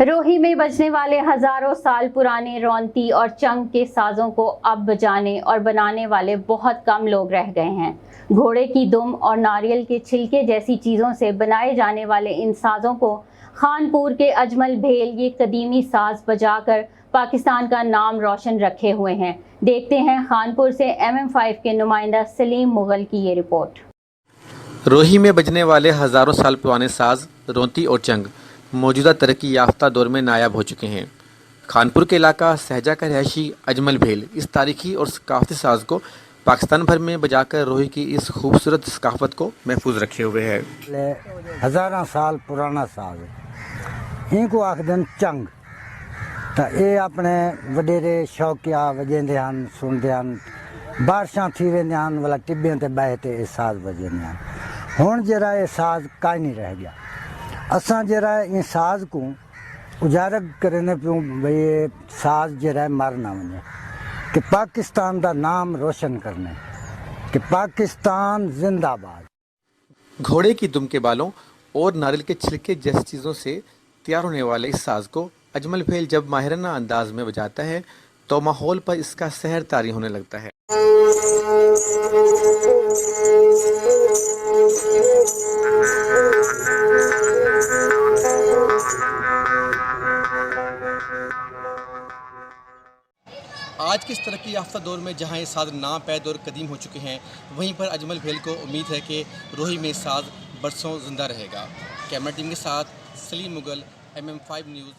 रोही में बजने वाले हजारों साल पुराने रौंती और चंग के साजों को अब बजाने और बनाने वाले बहुत कम लोग रह गए हैं। घोड़े की दुम और नारियल के छिलके जैसी चीज़ों से बनाए जाने वाले इन साजों को खानपुर के अजमल भेल ये कदीमी साज बजाकर पाकिस्तान का नाम रोशन रखे हुए हैं। देखते हैं खानपुर से MM5 के नुमाइंदा सलीम मुगल की ये रिपोर्ट। रोही में बजने वाले हज़ारों साल पुराने साज रौंती और चंग मौजूदा तरक्की याफ्ता दौर में नायाब हो चुके हैं। खानपुर के इलाका सहजा का रहायशी अजमल भेल इस तारीखी और सकाफती साज को पाकिस्तान भर में बजाकर रोही की इस खूबसूरत सकाफत को महफूज रखे हुए है। हज़ारा साल पुराना साज इनको आखदन चंग तो ये अपने वडेरे शौकिया वजेंदे हैं, सुनते हैं, बारिशां थी वेंदे हैं वाला टिब्बियों ते बह ते ये साज बजेंदे हैं। हुण जरा ये साज काई नहीं रह गया। असां जरा इन साज को उजागर करने पियूं भई ये साज जरा मर ना वने कि पाकिस्तान का नाम रोशन करने कि पाकिस्तान जिंदाबाद। घोड़े की दुम के बालों और नारियल के छिलके जैसी चीज़ों से तैयार होने वाले इस साज को अजमल भेल जब माहिराना अंदाज में बजाता है तो माहौल पर इसका सहर तारी होने लगता है। आज के इस तरक्की याफ्ता दौर में जहां ये साज नापैद और कदीम हो चुके हैं, वहीं पर अजमल भेल को उम्मीद है कि रोही में साज बरसों जिंदा रहेगा। कैमरा टीम के साथ सलीम मुगल, MM5 न्यूज़।